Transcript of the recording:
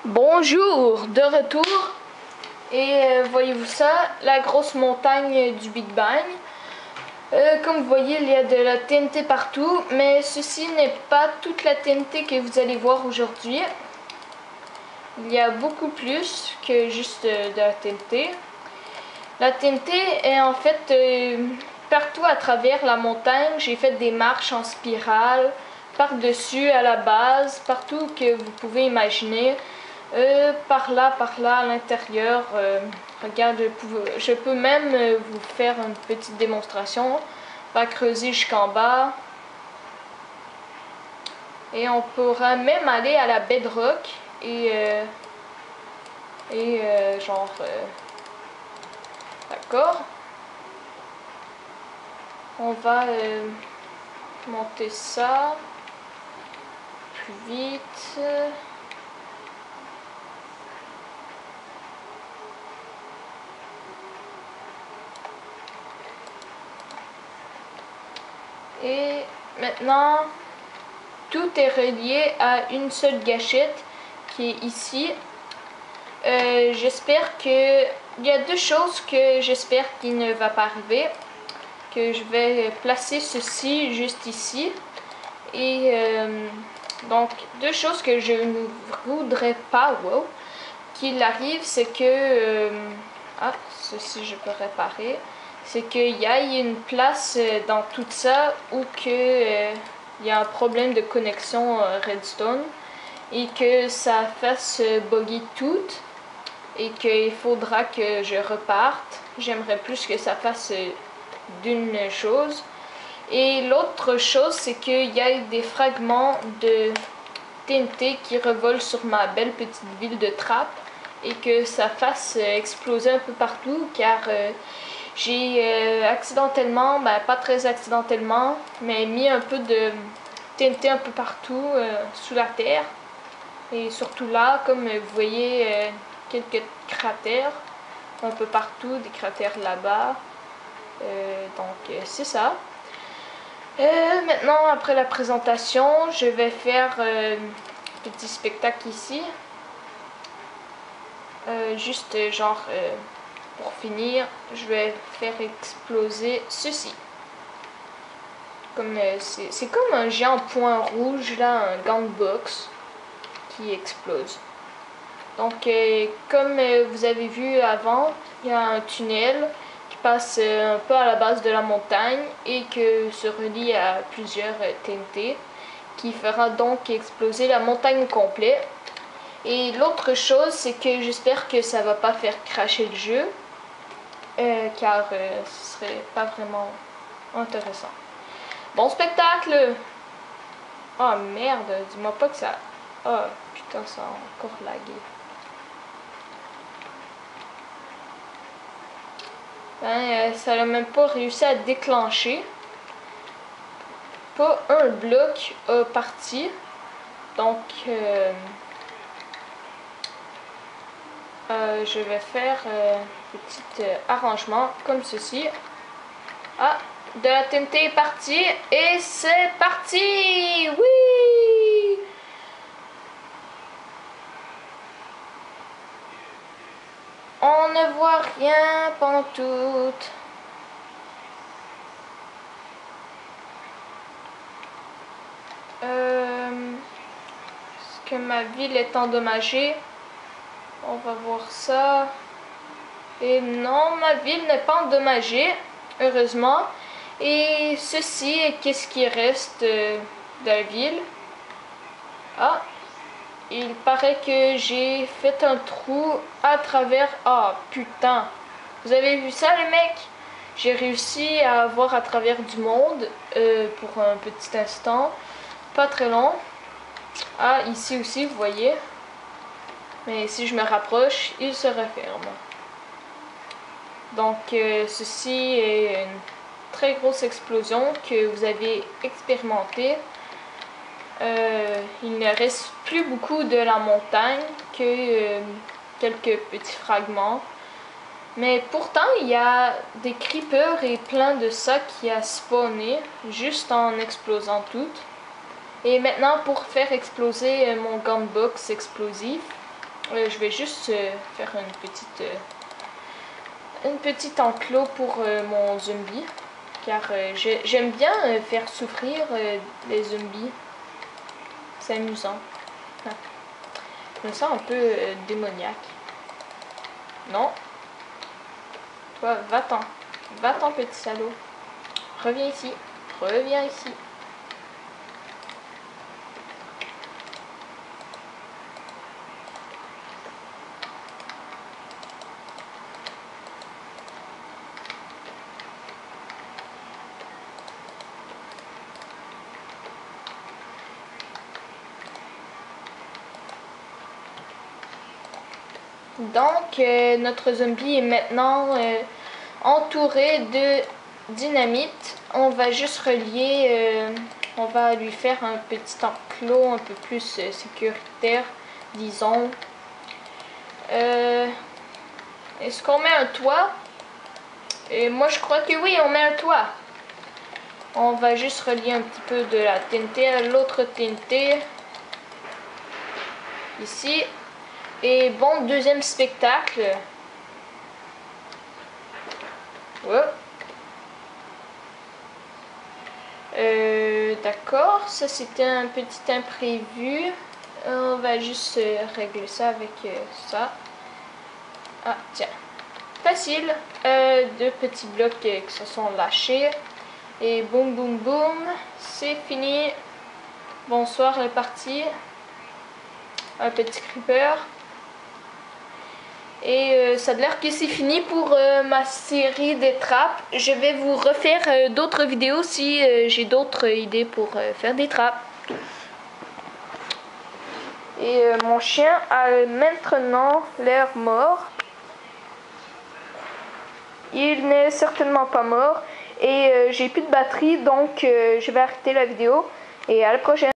Bonjour, de retour. Et voyez-vous ça, la grosse montagne du Big Bang. Comme vous voyez, il y a de la TNT partout, mais ceci n'est pas toute la TNT que vous allez voir aujourd'hui. Il y a beaucoup plus que juste de la TNT. La TNT est en fait partout à travers la montagne. J'ai fait des marches en spirale, par-dessus, à la base, partout que vous pouvez imaginer. Par là, à l'intérieur. Regarde, je peux même vous faire une petite démonstration. On va creuser jusqu'en bas. Et on pourra même aller à la bedrock d'accord. On va monter ça plus vite. Et maintenant, tout est relié à une seule gâchette qui est ici. J'espère que... Il y a deux choses que j'espère qu'il ne va pas arriver. Que je vais placer ceci juste ici. Et donc, deux choses que je ne voudrais pas qu'il arrive, c'est que... ceci je peux réparer. C'est qu'il y ait une place dans tout ça où il y a un problème de connexion Redstone et que ça fasse bugger tout et qu'il faudra que je reparte. J'aimerais plus que ça fasse d'une chose. Et l'autre chose, c'est qu'il y a des fragments de TNT qui revolent sur ma belle petite ville de trappe et que ça fasse exploser un peu partout car j'ai accidentellement, pas très accidentellement, mais mis un peu de TNT un peu partout sous la terre. Et surtout là, comme vous voyez, quelques cratères un peu partout, des cratères là-bas. Donc c'est ça. Maintenant, après la présentation, je vais faire un petit spectacle ici. Juste genre... pour finir, je vais faire exploser ceci. C'est comme un géant point rouge là, un gunbox qui explose. Donc comme vous avez vu avant, il y a un tunnel qui passe un peu à la base de la montagne et que se relie à plusieurs TNT qui fera donc exploser la montagne complète. Et l'autre chose, c'est que j'espère que ça va pas faire crasher le jeu. Car ce serait pas vraiment intéressant. Bon spectacle! Oh merde, dis-moi pas que ça... Oh putain, ça a encore lagué. Ça n'a même pas réussi à déclencher. Pas un bloc a parti. Donc, je vais faire un petit arrangement comme ceci. Ah, de la TNT est partie et c'est parti! Oui! On ne voit rien pantoute. Est-ce que ma ville est endommagée? On va voir ça. Et non, ma ville n'est pas endommagée, heureusement. Et ceci est qu'est-ce qui reste de la ville. Ah, il paraît que j'ai fait un trou à travers... Ah, putain. Vous avez vu ça, les mecs? J'ai réussi à voir à travers du monde pour un petit instant. Pas très long. Ah, ici aussi, vous voyez. Mais si je me rapproche, il se referme. Donc, ceci est une très grosse explosion que vous avez expérimentée. Il ne reste plus beaucoup de la montagne que quelques petits fragments. Mais pourtant, il y a des creepers et plein de ça qui a spawné juste en explosant tout. Et maintenant, pour faire exploser mon gunbox explosif, je vais juste faire une petite enclos pour mon zombie. Car j'aime bien faire souffrir les zombies. C'est amusant. Ah. Je me sens un peu démoniaque. Non. Toi, va-t'en. Va-t'en, petit salaud. Reviens ici. Reviens ici. Donc, notre zombie est maintenant entouré de dynamite. On va juste relier, on va lui faire un petit enclos un peu plus sécuritaire, disons. Est-ce qu'on met un toit? Et moi, je crois que oui, on met un toit. On va juste relier un petit peu de la TNT à l'autre TNT. Ici. Et bon, deuxième spectacle. Ouais. D'accord, ça c'était un petit imprévu. On va juste régler ça avec ça. Ah, tiens. Facile. Deux petits blocs qui se sont lâchés. Et boum, boum, boum. C'est fini. Bonsoir, les parties. Un petit creeper. Et ça a l'air que c'est fini pour ma série des trappes. Je vais vous refaire d'autres vidéos si j'ai d'autres idées pour faire des trappes. Et mon chien a maintenant l'air mort. Il n'est certainement pas mort. Et j'ai plus de batterie, donc je vais arrêter la vidéo. Et à la prochaine.